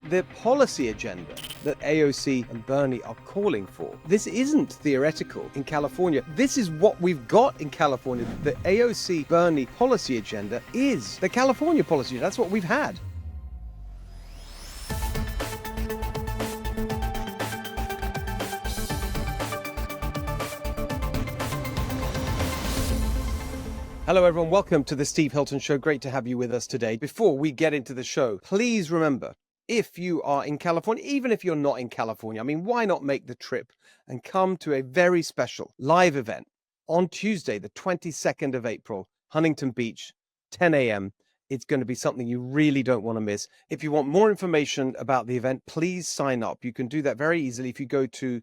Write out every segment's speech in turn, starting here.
The policy agenda that AOC and Bernie are calling for, this isn't theoretical in California. This is what we've got in California. The AOC-Bernie policy agenda is the California policy. That's what we've had. Hello everyone, welcome to the Steve Hilton Show. Great to have you with us today. Before we get into the show, please remember, if you are in California, even if you're not in California, I mean, why not make the trip and come to a very special live event on Tuesday, the 22nd of April, Huntington Beach, 10 a.m. It's going to be something you really don't want to miss. If you want more information about the event, please sign up. You can do that very easily if you go to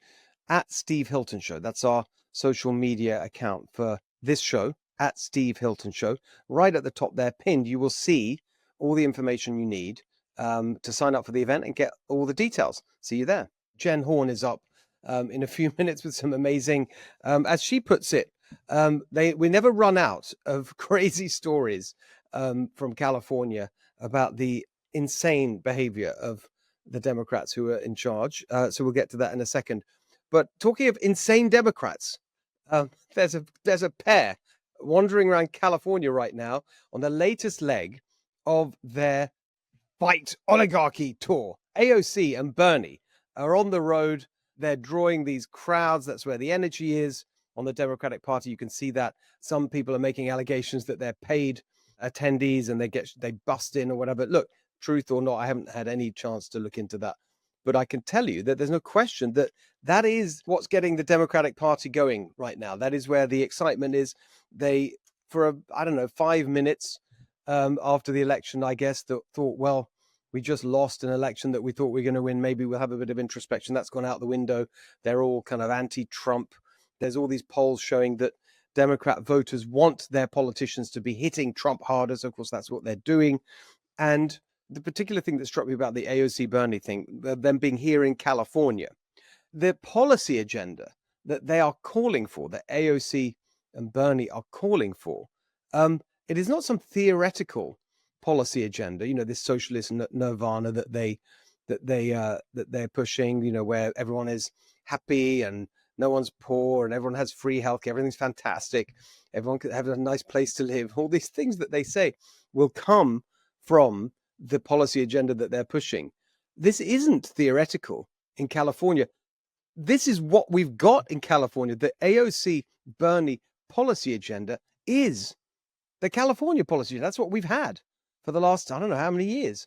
@SteveHiltonShow. That's our social media account for this show, @SteveHiltonShow. Right at the top there, pinned, you will see all the information you need to sign up for the event and get all the details. See you there. Jen Horn is up in a few minutes with some amazing, as she puts it, we never run out of crazy stories from California about the insane behavior of the Democrats who are in charge. So we'll get to that in a second. But talking of insane Democrats, there's a pair wandering around California right now on the latest leg of their Fight Oligarchy tour. AOC and Bernie are on the road. They're drawing these crowds. That's where the energy is on the Democratic Party. You can see that some people are making allegations that they're paid attendees and they bust in or whatever. Look, truth or not, I haven't had any chance to look into that. But I can tell you that there's no question that that is what's getting the Democratic Party going right now. That is where the excitement is. They, for 5 minutes after the election, I guess, thought, well, we just lost an election that we thought we were going to win. Maybe we'll have a bit of introspection. That's gone out the window. They're all kind of anti-Trump. There's all these polls showing that Democrat voters want their politicians to be hitting Trump harder. So, of course, that's what they're doing. And the particular thing that struck me about the AOC Bernie thing, them being here in California, the policy agenda that they are calling for, that AOC and Bernie are calling for, it is not some theoretical policy agenda, this socialist nirvana that they're pushing, where everyone is happy and no one's poor and everyone has free healthcare, everything's fantastic, everyone can have a nice place to live. All these things that they say will come from the policy agenda that they're pushing. This isn't theoretical in California. This is what we've got in California. The AOC Bernie policy agenda is the California policy. That's what we've had for the last, I don't know how many years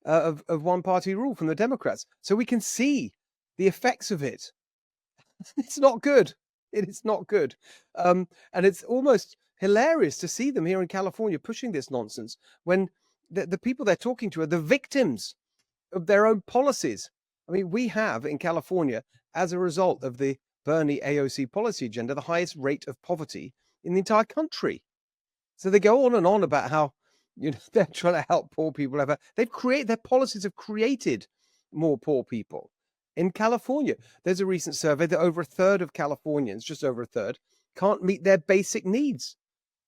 of one-party rule from the Democrats. So we can see the effects of it. It's not good. It is not good. And it's almost hilarious to see them here in California pushing this nonsense when the people they're talking to are the victims of their own policies. I mean, we have in California, as a result of the Bernie AOC policy agenda, the highest rate of poverty in the entire country. So they go on and on about how they're trying to help poor people. Their policies have created more poor people in California. There's a recent survey that over a third of Californians, just over a third, can't meet their basic needs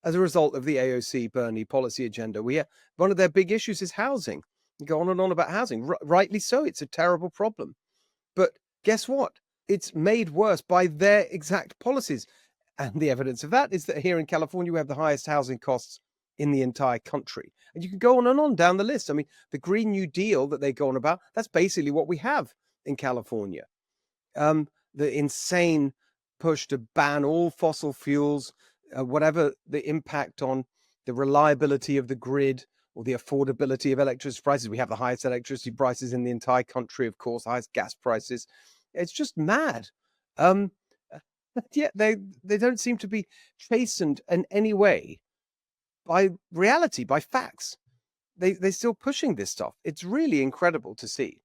as a result of the AOC Bernie policy agenda. One of their big issues is housing. You go on and on about housing. Rightly so. It's a terrible problem. But guess what? It's made worse by their exact policies. And the evidence of that is that here in California, we have the highest housing costs in the entire country. And you can go on and on down the list. I mean, the Green New Deal that they go on about, that's basically what we have in California. The insane push to ban all fossil fuels, whatever the impact on the reliability of the grid or the affordability of electricity prices. We have the highest electricity prices in the entire country, of course, highest gas prices. It's just mad. Yet they don't seem to be chastened in any way by reality, by facts. They're still pushing this stuff. It's really incredible to see.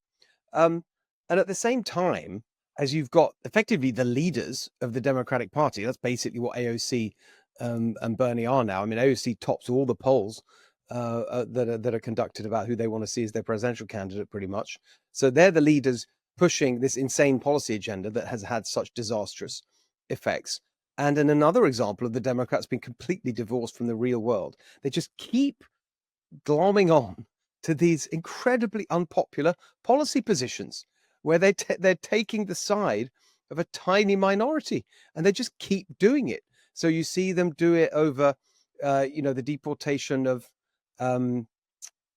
And at the same time, as you've got effectively the leaders of the Democratic Party, that's basically what AOC and Bernie are now. I mean, AOC tops all the polls that are conducted about who they want to see as their presidential candidate, pretty much. So they're the leaders pushing this insane policy agenda that has had such disastrous effects. And in another example of the Democrats being completely divorced from the real world, they just keep glomming on to these incredibly unpopular policy positions where they're taking the side of a tiny minority, and they just keep doing it. So you see them do it over, the deportation of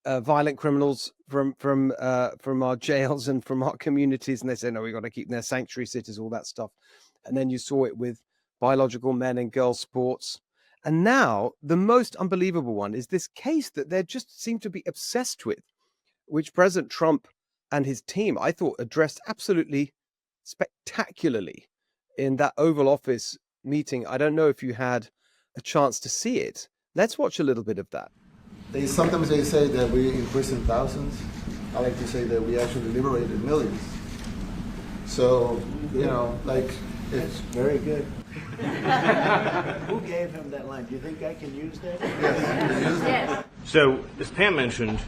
violent criminals from our jails and from our communities, and they say no, we've got to keep their sanctuary cities, all that stuff. And then you saw it with biological men and girls sports. And now the most unbelievable one is this case that they just seem to be obsessed with, which President Trump and his team, I thought, addressed absolutely spectacularly in that Oval Office meeting. I don't know if you had a chance to see it. Let's watch a little bit of that. Sometimes they say that we imprisoned thousands. I like to say that we actually liberated millions. So, it's very good. Who gave him that line? Do you think I can use that? Yes. So, as Pam mentioned,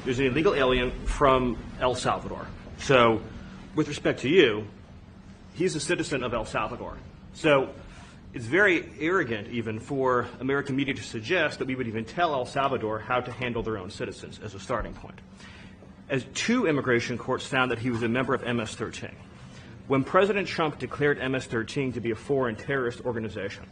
there's an illegal alien from El Salvador. So, with respect to you, he's a citizen of El Salvador. So, it's very arrogant even for American media to suggest that we would even tell El Salvador how to handle their own citizens as a starting point. As 2 immigration courts found that he was a member of MS-13. When President Trump declared MS-13 to be a foreign terrorist organization,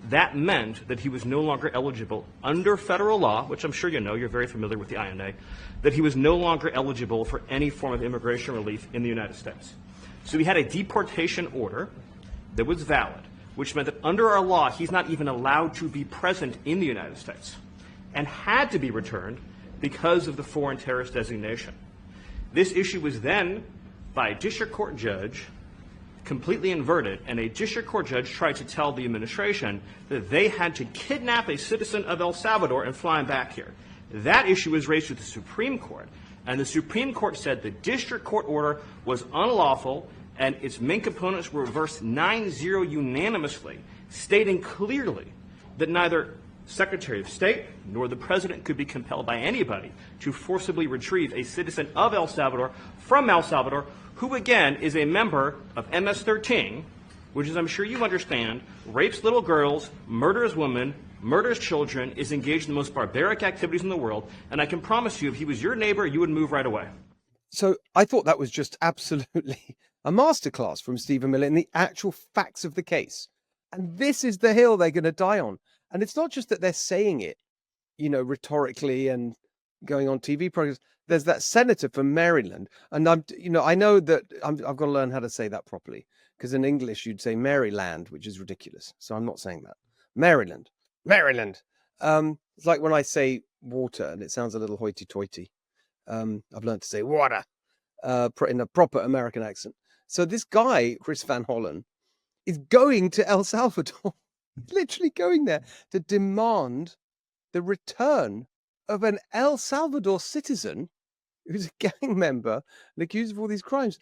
that meant that he was no longer eligible under federal law, which I'm sure you know, you're very familiar with the INA, that he was no longer eligible for any form of immigration relief in the United States. So he had a deportation order that was valid, which meant that under our law, he's not even allowed to be present in the United States and had to be returned because of the foreign terrorist designation. This issue was then, by a district court judge, completely inverted, and a district court judge tried to tell the administration that they had to kidnap a citizen of El Salvador and fly him back here. That issue was raised with the Supreme Court, and the Supreme Court said the district court order was unlawful, and its main components were reversed 9-0 unanimously, stating clearly that neither Secretary of State nor the President could be compelled by anybody to forcibly retrieve a citizen of El Salvador from El Salvador, who again is a member of MS-13, which, as I'm sure you understand, rapes little girls, murders women, murders children, is engaged in the most barbaric activities in the world, and I can promise you, if he was your neighbor, you would move right away. So I thought that was just absolutely a masterclass from Stephen Miller in the actual facts of the case. And this is the hill they're going to die on. And it's not just that they're saying it, rhetorically and going on TV programs. There's that senator from Maryland. And I know that I've got to learn how to say that properly, because in English you'd say Maryland, which is ridiculous. So I'm not saying that. Maryland. It's like when I say water and it sounds a little hoity-toity. I've learned to say water in a proper American accent. So this guy, Chris Van Hollen, is going to El Salvador, literally going there to demand the return of an El Salvador citizen who's a gang member and accused of all these crimes.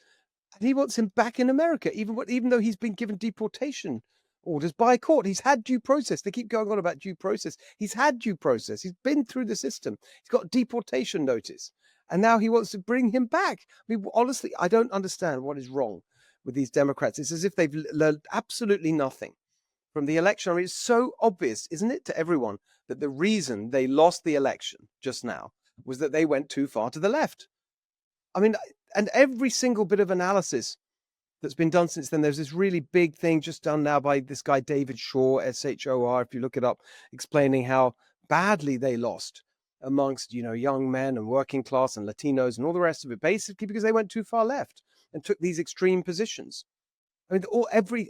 And he wants him back in America, even though he's been given deportation orders by court. He's had due process. They keep going on about due process. He's had due process. He's been through the system. He's got deportation notice. And now he wants to bring him back. I mean, honestly, I don't understand what is wrong with these Democrats. It's as if they've learned absolutely nothing from the election. I mean, it's so obvious, isn't it, to everyone that the reason they lost the election just now was that they went too far to the left. I mean, and every single bit of analysis that's been done since then, there's this really big thing just done now by this guy, David Shaw, S-H-O-R, if you look it up, explaining how badly they lost amongst, young men and working class and Latinos and all the rest of it, basically because they went too far left and took these extreme positions. I mean,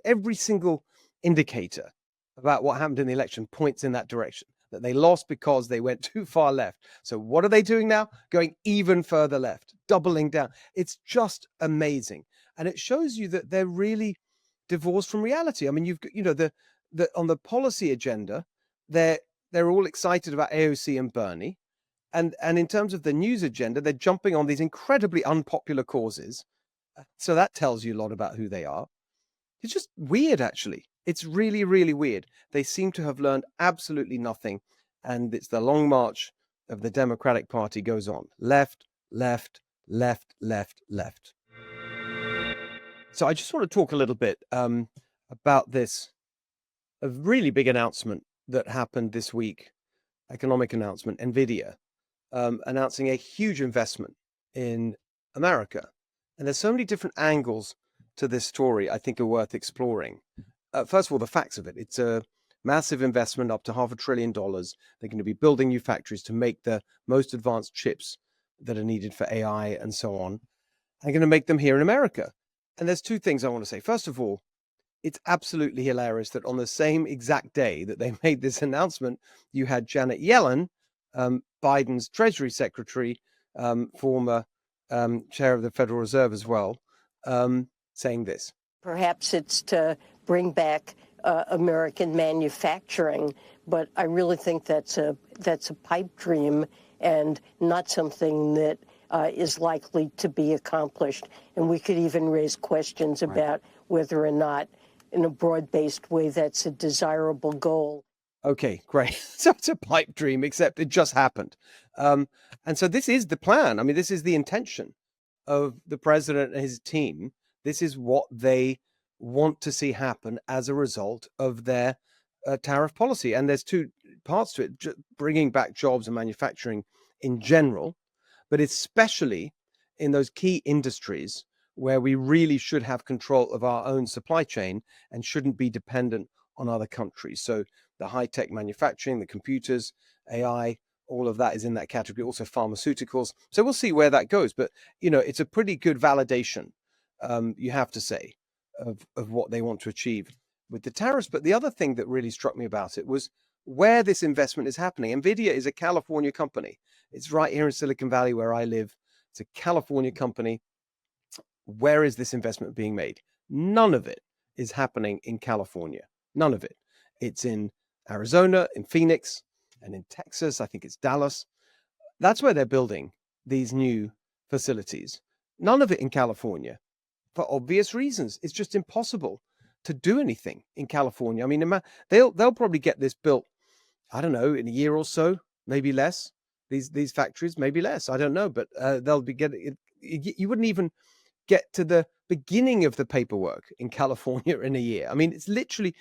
every single indicator about what happened in the election points in that direction, that they lost because they went too far left. So what are they doing now? Going even further left, doubling down. It's just amazing. And it shows you that they're really divorced from reality. I mean, you've got, the on the policy agenda, they're all excited about AOC and Bernie. And in terms of the news agenda, they're jumping on these incredibly unpopular causes. So that tells you a lot about who they are. It's just weird, actually. It's really, really weird. They seem to have learned absolutely nothing. And it's the long march of the Democratic Party goes on. Left, left, left, left, left. So I just want to talk a little bit about this, a really big announcement that happened this week, economic announcement, Nvidia. announcing a huge investment in America. And there's so many different angles to this story I think are worth exploring. First of all, the facts of it. It's a massive investment, up to $500 billion. They're going to be building new factories to make the most advanced chips that are needed for AI and so on. They're going to make them here in America. And there's two things I want to say. First of all, it's absolutely hilarious that on the same exact day that they made this announcement, you had Janet Yellen, Biden's Treasury Secretary, former chair of the Federal Reserve as well, saying this. Perhaps it's to bring back American manufacturing, but I really think that's a pipe dream and not something that is likely to be accomplished. And we could even raise questions about whether or not, in a broad-based way, that's a desirable goal. Okay, great. So it's a pipe dream, except it just happened. And so this is the plan. I mean, this is the intention of the president and his team. This is what they want to see happen as a result of their tariff policy. And there's two parts to it, bringing back jobs and manufacturing in general, but especially in those key industries where we really should have control of our own supply chain and shouldn't be dependent on other countries. So the high-tech manufacturing, the computers, AI, all of that is in that category, also pharmaceuticals. So we'll see where that goes. But, you know, it's a pretty good validation, you have to say, of what they want to achieve with the tariffs. But the other thing that really struck me about it was where this investment is happening. Nvidia is a California company. It's right here in Silicon Valley where I live. It's a California company. Where is this investment being made? None of it is happening in California. None of it. It's in Arizona, in Phoenix, and in Texas. I think it's Dallas. That's where they're building these new facilities. None of it in California, for obvious reasons. It's just impossible to do anything in California. I mean, they'll probably get this built, I don't know, in a year or so, maybe less. These factories, maybe less. I don't know, but they'll be getting. You wouldn't even get to the beginning of the paperwork in California in a year. I mean, it's literally,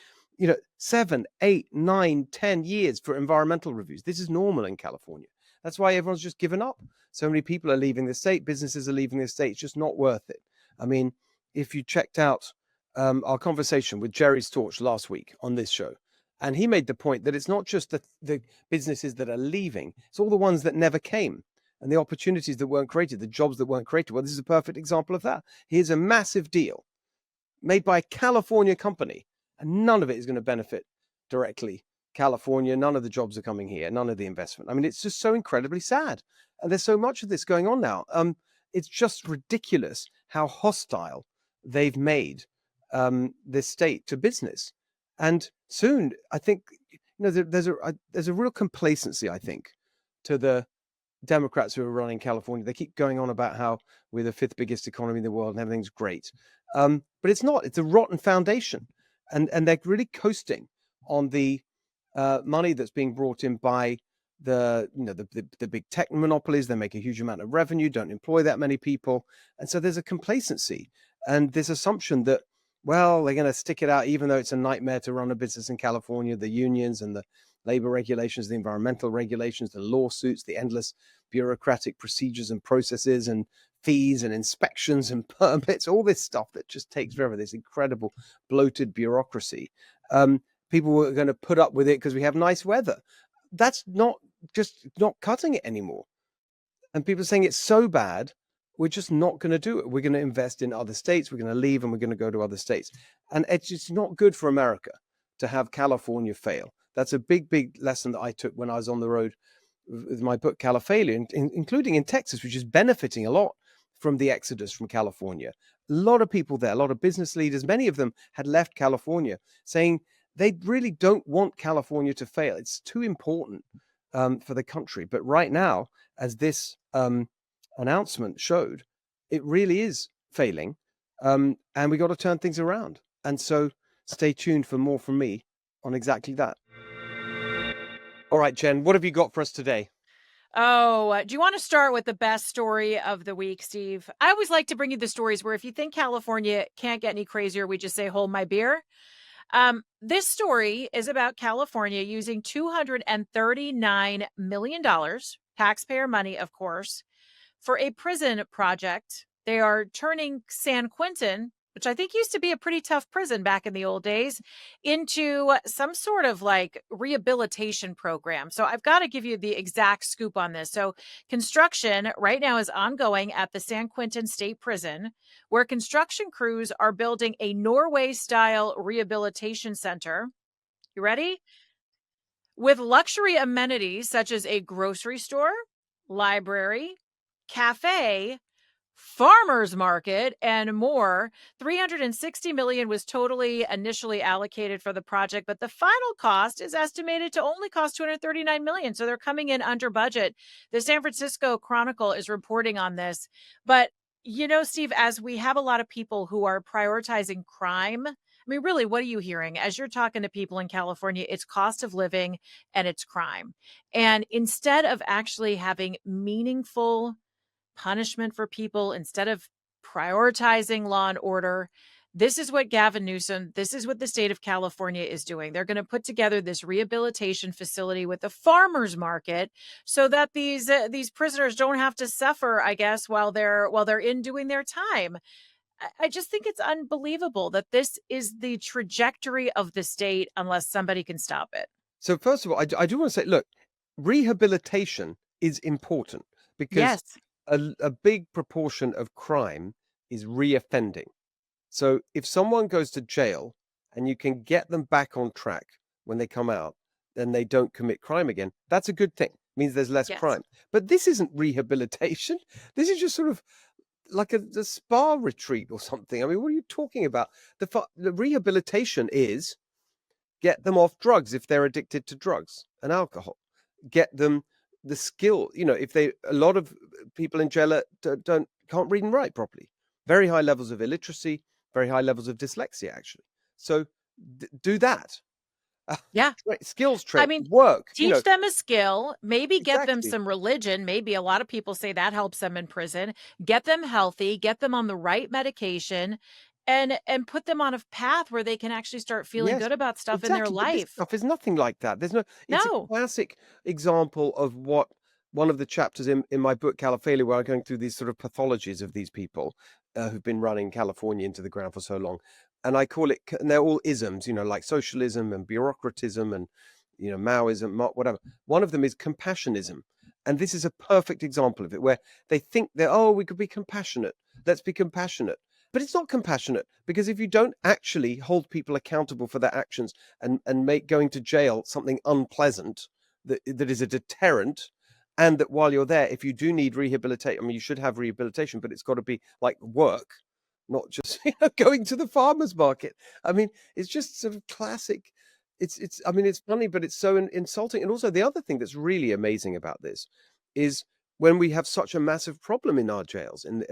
7, 8, 9, 10 years for environmental reviews. This is normal in California. That's why everyone's just given up. So many people are leaving the state. Businesses are leaving the state. It's just not worth it. I mean, if you checked out our conversation with Jerry Storch last week on this show, and he made the point that it's not just the businesses that are leaving, it's all the ones that never came and the opportunities that weren't created, the jobs that weren't created. Well, this is a perfect example of that. Here's a massive deal made by a California company, and none of it is going to benefit directly California. None of the jobs are coming here, none of the investment. I mean, it's just so incredibly sad. And there's so much of this going on now. It's just ridiculous how hostile they've made this state to business. And soon, I think, there's a real complacency, I think, to the Democrats who are running California. They keep going on about how we're the 5th biggest economy in the world and everything's great. But it's not. It's a rotten foundation. And they're really coasting on the money that's being brought in by the big tech monopolies. They make a huge amount of revenue, don't employ that many people. And so there's a complacency and this assumption that, well, they're going to stick it out, even though it's a nightmare to run a business in California. The unions and the labor regulations, the environmental regulations, the lawsuits, the endless bureaucratic procedures and processes and fees and inspections and permits, all this stuff that just takes forever, this incredible bloated bureaucracy. People were going to put up with it because we have nice weather. That's not cutting it anymore. And people are saying it's so bad, we're just not going to do it. We're going to invest in other states. We're going to leave and we're going to go to other states. And it's just not good for America to have California fail. That's a big, big lesson that I took when I was on the road with my book, Califalia, including in Texas, which is benefiting a lot from the exodus from California. A lot of people there, a lot of business leaders, many of them had left California saying they really don't want California to fail. It's too important for the country. But right now, as this announcement showed, it really is failing. And we got to turn things around. And so stay tuned for more from me on exactly that. All right, Jen, what have you got for us today? Oh, do you want to start with the best story of the week, Steve? I always like to bring you the stories where if you think California can't get any crazier, we just say, hold my beer. This story is about California using $239 million taxpayer money, of course, for a prison project. They are turning San Quentin, which I think used to be a pretty tough prison back in the old days, into some sort of like rehabilitation program. So I've got to give you the exact scoop on this. So construction right now is ongoing at the San Quentin State Prison, where construction crews are building a Norway-style rehabilitation center. You ready? With luxury amenities such as a grocery store, library, cafe, farmers market, and more. 360 million was totally initially allocated for the project, but the final cost is estimated to only cost 239 million. So they're coming in under budget. The San Francisco Chronicle is reporting on this. But you know, Steve, as we have a lot of people who are prioritizing crime, I mean, really, what are you hearing? As you're talking to people in California, it's cost of living and it's crime. And instead of actually having meaningful punishment for people, instead of prioritizing law and order, this is what Gavin Newsom, this is what the state of California is doing. They're going to put together this rehabilitation facility with a farmers market so that these prisoners don't have to suffer, I guess, while they're in doing their time. I just think it's unbelievable that this is the trajectory of the state unless somebody can stop it. So first of all, I do want to say, look, rehabilitation is important because Yes. a big proportion of crime is reoffending. So if someone goes to jail and you can get them back on track when they come out, then they don't commit crime again. That's a good thing. It means there's less Yes. crime. But this isn't rehabilitation. This is just sort of like a spa retreat or something. I mean, what are you talking about? The rehabilitation is get them off drugs if they're addicted to drugs and alcohol. Get them the skill. You know, if a lot of people in jail can't read and write properly, very high levels of illiteracy, very high levels of dyslexia, actually. So do that. Yeah. Skills I training, mean, work. teach them a skill, maybe get them Exactly. some religion. Maybe a lot of people say that helps them in prison. Get them healthy, get them on the right medication, and put them on a path where they can actually start feeling Yes, good about stuff in their exactly. But this life. stuff is nothing like that. It's a No. classic example of what one of the chapters in my book, Caliphalia, where I'm going through these sort of pathologies of these people who've been running California into the ground for so long. And I call it, and they're all isms, like socialism and bureaucratism and, Maoism, whatever. One of them is compassionism. And this is a perfect example of it, where they think we could be compassionate. Let's be compassionate. But it's not compassionate, because if you don't actually hold people accountable for their actions and make going to jail something unpleasant that is a deterrent, and that while you're there, if you do need rehabilitation, I mean, you should have rehabilitation, but it's got to be like work, not just going to the farmer's market. I mean, it's just sort of classic. I mean, it's funny, but it's so insulting. And also the other thing that's really amazing about this is when we have such a massive problem in our jails. And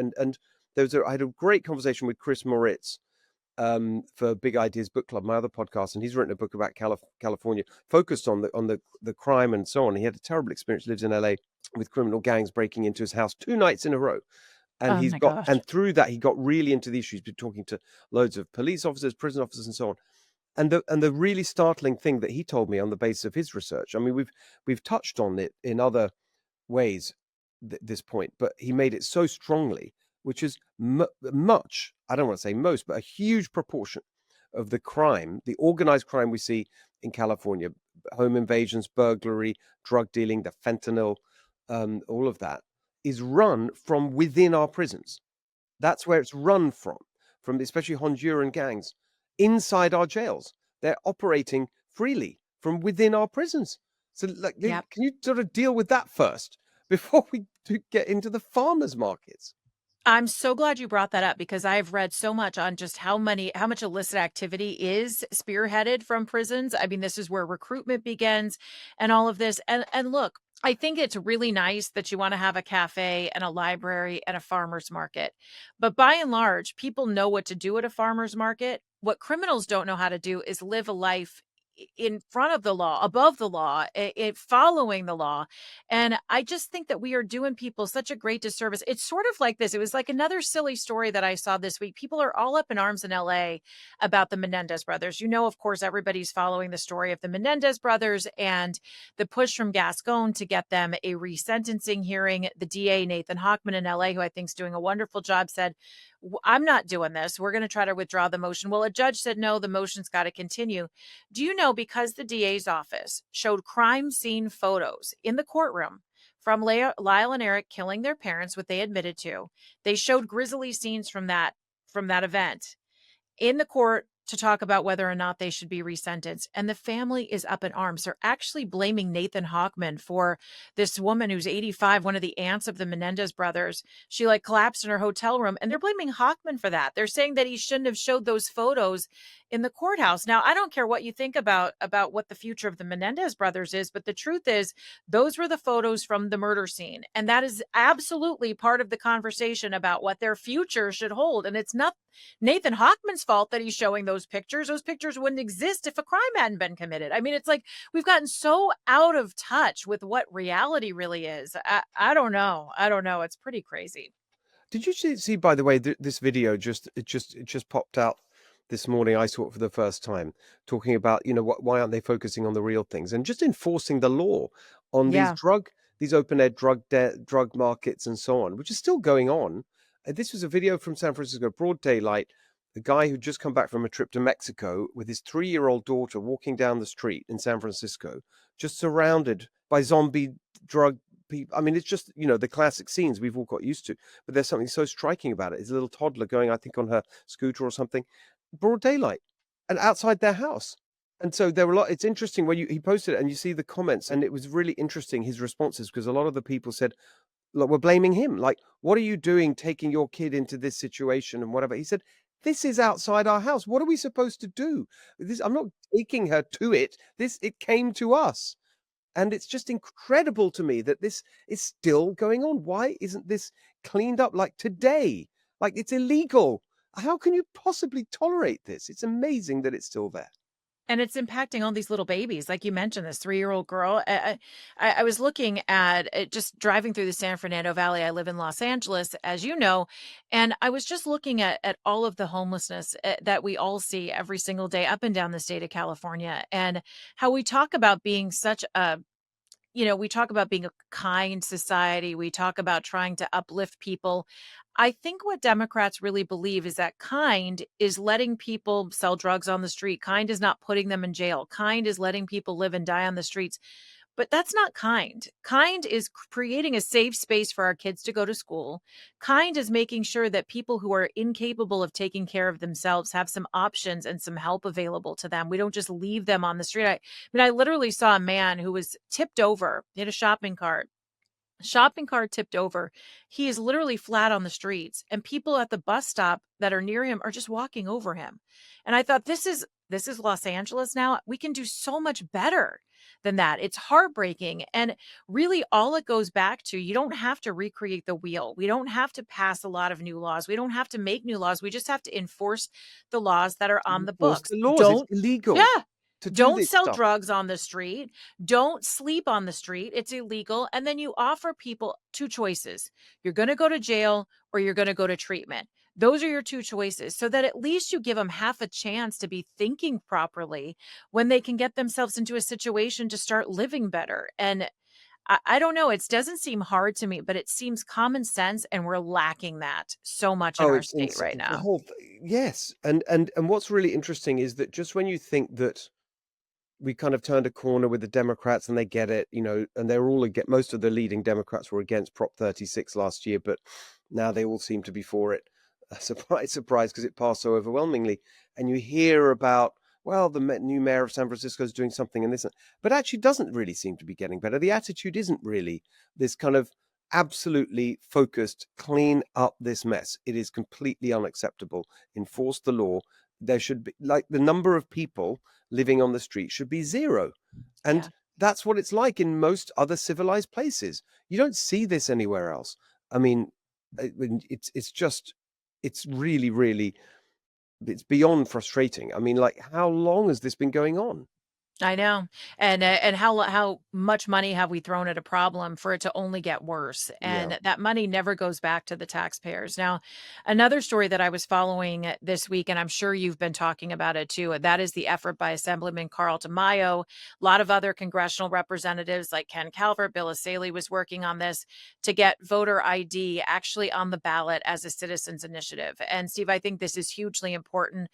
I had a great conversation with Chris Moritz for Big Ideas Book Club, my other podcast, and he's written a book about California, focused on the crime and so on. He had a terrible experience, lives in LA, with criminal gangs breaking into his house 2 nights in a row. And and through that, he got really into the issues, been talking to loads of police officers, prison officers, and so on. And the really startling thing that he told me on the basis of his research, I mean, we've touched on it in other ways this point, but he made it so strongly, which is much, I don't want to say most, but a huge proportion of the crime, the organized crime we see in California, home invasions, burglary, drug dealing, the fentanyl, all of that is run from within our prisons. That's where it's run from especially Honduran gangs inside our jails. They're operating freely from within our prisons. So can you sort of deal with that first before we get into the farmers markets? I'm so glad you brought that up, because I've read so much on just how much illicit activity is spearheaded from prisons. I mean, this is where recruitment begins and all of this. And look, I think it's really nice that you want to have a cafe and a library and a farmer's market. But by and large, people know what to do at a farmer's market. What criminals don't know how to do is live a life in front of the law, above the law, following the law. And I just think that we are doing people such a great disservice. It's sort of like this. It was like another silly story that I saw this week. People are all up in arms in LA about the Menendez brothers. Of course, everybody's following the story of the Menendez brothers and the push from Gascon to get them a resentencing hearing. The DA, Nathan Hochman in LA, who I think is doing a wonderful job, said, I'm not doing this. We're going to try to withdraw the motion. Well, a judge said, no, the motion's got to continue. Do you know, because the DA's office showed crime scene photos in the courtroom from Lyle and Eric killing their parents, what they admitted to, they showed grisly scenes from that event in the court to talk about whether or not they should be resentenced. And the family is up in arms. They're actually blaming Nathan Hochman for this woman who's 85, one of the aunts of the Menendez brothers. She collapsed in her hotel room, and they're blaming Hochman for that. They're saying that he shouldn't have showed those photos in the courthouse. Now, I don't care what you think about what the future of the Menendez brothers is, but the truth is those were the photos from the murder scene. And that is absolutely part of the conversation about what their future should hold. And it's not Nathan Hochman's fault that he's showing those pictures. Those pictures wouldn't exist if a crime hadn't been committed. I mean, it's like we've gotten so out of touch with what reality really is. I don't know. It's pretty crazy. Did you see, by the way, this video just popped out this morning? I saw it for the first time, talking about, why aren't they focusing on the real things and just enforcing the law on these open air drug markets and so on, which is still going on. This was a video from San Francisco, broad daylight. The guy who'd just come back from a trip to Mexico with his 3-year-old daughter walking down the street in San Francisco, just surrounded by zombie drug people. I mean, it's just, the classic scenes we've all got used to. But there's something so striking about it. It's a little toddler going, I think, on her scooter or something, broad daylight, and outside their house. And so there were it's interesting when he posted it and you see the comments, and it was really interesting, his responses, because a lot of the people said, look, we're blaming him. Like, what are you doing taking your kid into this situation and whatever? He said, this is outside our house. What are we supposed to do? I'm not taking her to it. It came to us. And it's just incredible to me that this is still going on. Why isn't this cleaned up like today? Like, it's illegal. How can you possibly tolerate this? It's amazing that it's still there. And it's impacting all these little babies. Like you mentioned, this 3-year-old girl. I was looking at just driving through the San Fernando Valley. I live in Los Angeles, as you know, and I was just looking at all of the homelessness that we all see every single day up and down the state of California, and how we talk about being such a we talk about being a kind society. We talk about trying to uplift people. I think what Democrats really believe is that kind is letting people sell drugs on the street. Kind is not putting them in jail. Kind is letting people live and die on the streets. But that's not kind. Kind is creating a safe space for our kids to go to school. Kind is making sure that people who are incapable of taking care of themselves have some options and some help available to them. We don't just leave them on the street. I literally saw a man who was tipped over. He had a shopping cart tipped over. He is literally flat on the streets, and people at the bus stop that are near him are just walking over him. And I thought, this is Los Angeles now. We can do so much better than that. It's heartbreaking. And really all it goes back to, you don't have to recreate the wheel. We don't have to pass a lot of new laws. We don't have to make new laws. We just have to enforce the laws that are on the books. The laws. It's illegal. Yeah. Don't sell stuff. drugs on the street. Don't sleep on the street. It's illegal. And then you offer people 2 choices. You're going to go to jail or you're going to go to treatment. Those are your 2 choices, so that at least you give them half a chance to be thinking properly when they can get themselves into a situation to start living better. And I don't know. It doesn't seem hard to me, but it seems common sense, and we're lacking that so much in our state right now. Yes. And what's really interesting is that just when you think that we kind of turned a corner with the Democrats and they get it, and they're all most of the leading Democrats were against Prop 36 last year, but now they all seem to be for it. Surprise, because it passed so overwhelmingly. And you hear about, well, the new mayor of San Francisco is doing something and this, but actually doesn't really seem to be getting better. The attitude isn't really this kind of absolutely focused, clean up this mess. It is completely unacceptable. Enforce the law. There should be, like, the number of people living on the street should be 0. And that's what it's like in most other civilized places. You don't see this anywhere else. I mean, it's really, really, it's beyond frustrating. I mean, like, how long has this been going on? I know. And how much money have we thrown at a problem for it to only get worse? Yeah. And that money never goes back to the taxpayers. Now, another story that I was following this week, and I'm sure you've been talking about it too, that is the effort by Assemblyman Carl Tamayo. A lot of other congressional representatives like Ken Calvert, Bill Asaley was working on this to get voter ID actually on the ballot as a citizens initiative. And Steve, I think this is hugely important.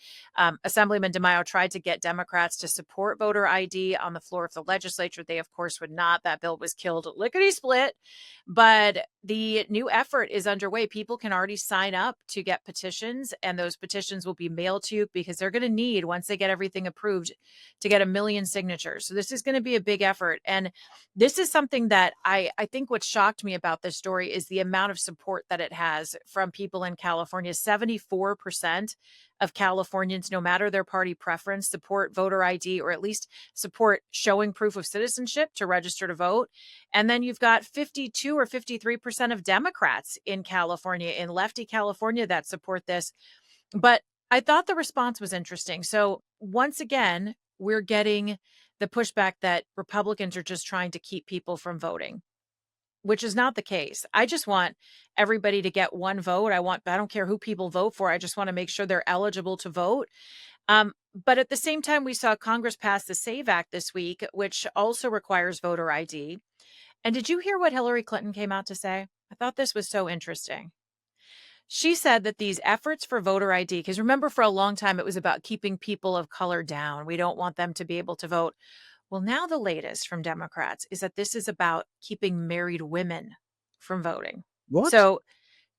Assemblyman DeMaio tried to get Democrats to support voter ID on the floor of the legislature. They, of course, would not. That bill was killed lickety split. But the new effort is underway. People can already sign up to get petitions, and those petitions will be mailed to you because they're going to need, once they get everything approved, to get 1 million signatures. So this is going to be a big effort. And this is something that I think what shocked me about this story is the amount of support that it has from people in California. 74% of Californians, no matter their party preference, support voter ID, or at least support showing proof of citizenship to register to vote. And then you've got 52 or 53% of Democrats in California, in lefty California, that support this. But I thought the response was interesting. So once again, we're getting the pushback that Republicans are just trying to keep people from voting, which is not the case. I just want everybody to get one vote. I don't care who people vote for. I just want to make sure they're eligible to vote. But at the same time, we saw Congress pass the SAVE Act this week, which also requires voter ID. And did you hear what Hillary Clinton came out to say? I thought this was so interesting. She said that these efforts for voter ID, because remember, for a long time, it was about keeping people of color down. We don't want them to be able to vote. Well, now the latest from Democrats is that this is about keeping married women from voting. What? So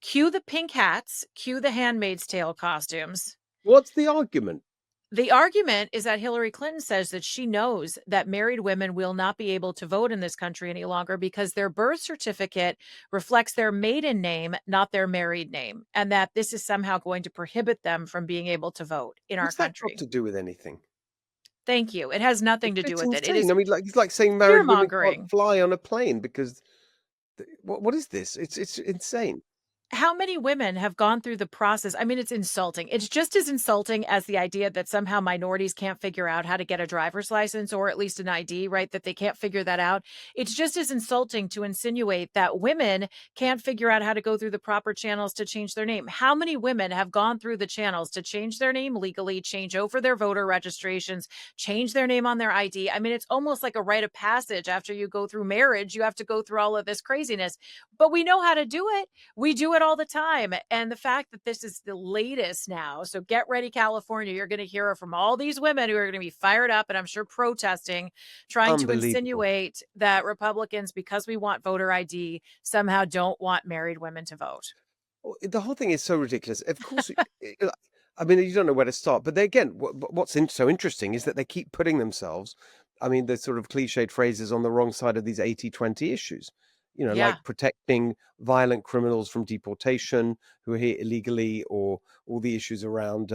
cue the pink hats, cue the Handmaid's Tale costumes. What's the argument? The argument is that Hillary Clinton says that she knows that married women will not be able to vote in this country any longer because their birth certificate reflects their maiden name, not their married name, and that this is somehow going to prohibit them from being able to vote in our What's that country. got to do with anything? Thank you. It has nothing to do It's with it. It insane. is I mean, it's like saying married women fear-mongering. can't fly on a plane because what is this? It's insane. How many women have gone through the process? I mean, it's insulting. It's just as insulting as the idea that somehow minorities can't figure out how to get a driver's license or at least an ID, right? That they can't figure that out. It's just as insulting to insinuate that women can't figure out how to go through the proper channels to change their name. How many women have gone through the channels to change their name legally, change over their voter registrations, change their name on their ID? I mean, it's almost like a rite of passage. After you go through marriage, you have to go through all of this craziness, but we know how to do it. We do it all the time. And the fact that this is the latest now, so get ready, California, you're going to hear from all these women who are going to be fired up and I'm sure protesting, trying to Unbelievable. insinuate that Republicans, because we want voter ID, somehow don't want married women to vote. The whole thing is so ridiculous. Of course, I mean, you don't know where to start. But again, what's so interesting is that they keep putting themselves, I mean, the sort of cliched phrases on the wrong side of these 80-20 issues. You know, Yeah. like protecting violent criminals from deportation who are here illegally, or all the issues around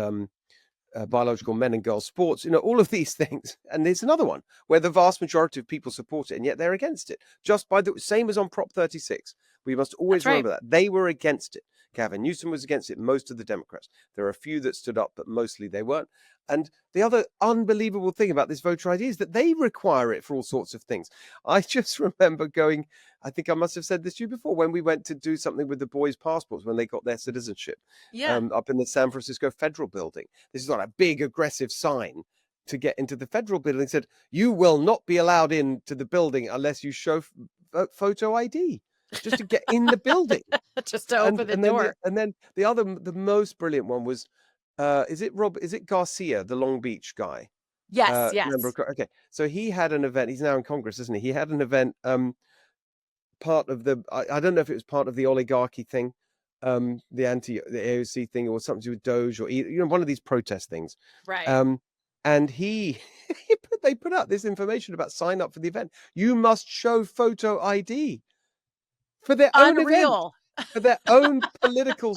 biological men and girls sports, you know, all of these things. And there's another one where the vast majority of people support it and yet they're against it, just by the same as on Prop 36. We must always That's right. remember that they were against it. Gavin Newsom was against it, most of the Democrats. There are a few that stood up, but mostly they weren't. And the other unbelievable thing about this voter ID is that they require it for all sorts of things. I just remember going, I think I must have said this to you before, when we went to do something with the boys' passports when they got their citizenship, Yeah. up in the San Francisco Federal Building. This is not a big aggressive sign to get into the federal building. It said, you will not be allowed into the building unless you show photo ID. Just to get in the building. Just to open the door. And then the most brilliant one was, is it Garcia, the Long Beach guy? Yes, yes. Okay. So he had an event. He's now in Congress, isn't he? He had an event, part of the, I don't know if it was part of the oligarchy thing, the AOC thing, or something to do with Doge, or, you know, one of these protest things. Right. And they put out this information about sign up for the event. You must show photo ID. For their own Unreal. event, for their own political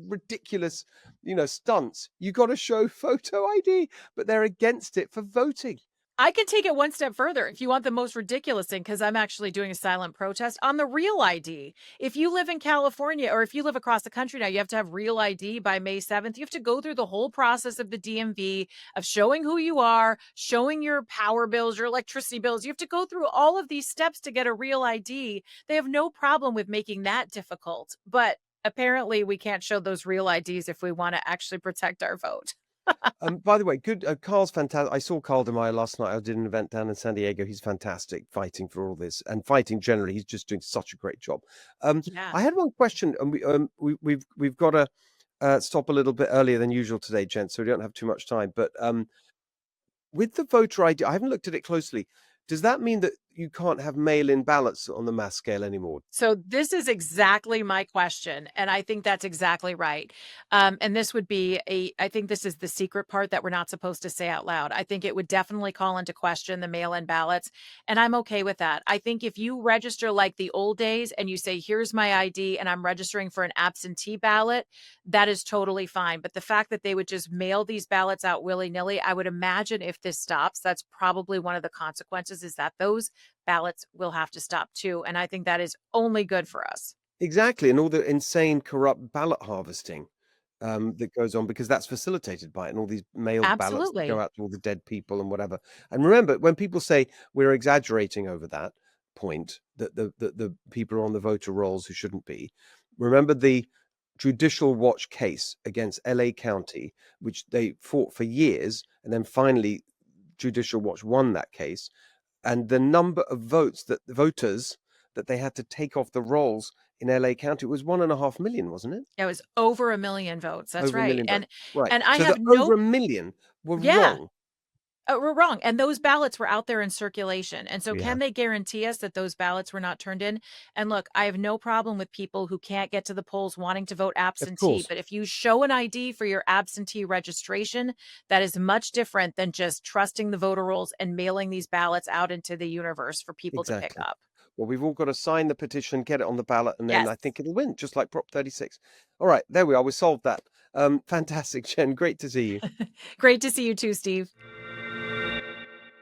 ridiculous, you know, stunts. You got to show photo ID, but they're against it for voting. I can take it one step further if you want the most ridiculous thing, because I'm actually doing a silent protest on the real ID. If you live in California or if you live across the country now, you have to have real ID by May 7th. You have to go through the whole process of the DMV of showing who you are, showing your power bills, your electricity bills. You have to go through all of these steps to get a real ID. They have no problem with making that difficult. But apparently we can't show those real IDs if we want to actually protect our vote. By the way, good. Carl's fantastic. I saw Carl DeMaio last night. I did an event down in San Diego. He's fantastic fighting for all this and fighting generally. He's just doing such a great job. Yeah. I had one question, and we've got to stop a little bit earlier than usual today, gents, so we don't have too much time. But with the voter ID, I haven't looked at it closely. Does that mean that you can't have mail-in ballots on the mass scale anymore? So this is exactly my question. And I think that's exactly right. And this would be I think this is the secret part that we're not supposed to say out loud. I think it would definitely call into question the mail-in ballots. And I'm okay with that. I think if you register like the old days and you say, here's my ID and I'm registering for an absentee ballot, that is totally fine. But the fact that they would just mail these ballots out willy-nilly, I would imagine if this stops, that's probably one of the consequences, is that those ballots will have to stop too. And I think that is only good for us. Exactly, and all the insane corrupt ballot harvesting that goes on because that's facilitated by it, and all these mailed ballots that go Absolutely. out to all the dead people and whatever. And remember, when people say we're exaggerating over that point, that the people are on the voter rolls who shouldn't be, remember the Judicial Watch case against LA County, which they fought for years, and then finally Judicial Watch won that case. And the number of votes that the voters that they had to take off the rolls in LA County was 1.5 million, wasn't it? It was over 1 million votes. That's Over a right. million votes. Right. And I So the have no, over a million were yeah, wrong. we're wrong. And those ballots were out there in circulation. And so Yeah, can they guarantee us that those ballots were not turned in? And look, I have no problem with people who can't get to the polls wanting to vote of absentee. course. But if you show an ID for your absentee registration, that is much different than just trusting the voter rolls and mailing these ballots out into the universe for people to pick Exactly. up. Well, we've all got to sign the petition, get it on the ballot, and then Yes. I think it'll win, just like Prop 36. All right, there we are. We solved that. Fantastic, Jen. Great to see you. Great to see you too, Steve.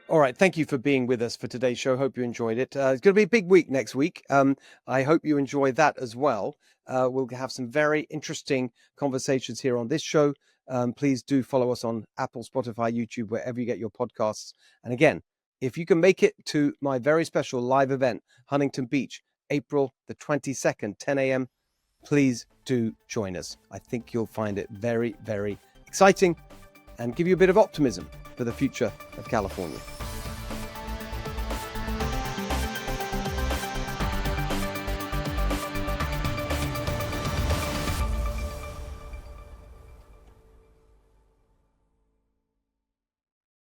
All right, thank you for being with us for today's show. Hope you enjoyed it. It's going to be a big week next week. I hope you enjoy that as well. We'll have some very interesting conversations here on this show. Please do follow us on Apple, Spotify, YouTube, wherever you get your podcasts. And again, if you can make it to my very special live event, Huntington Beach, April the 22nd, 10 a.m., please do join us. I think you'll find it very, very exciting and give you a bit of optimism for the future of California.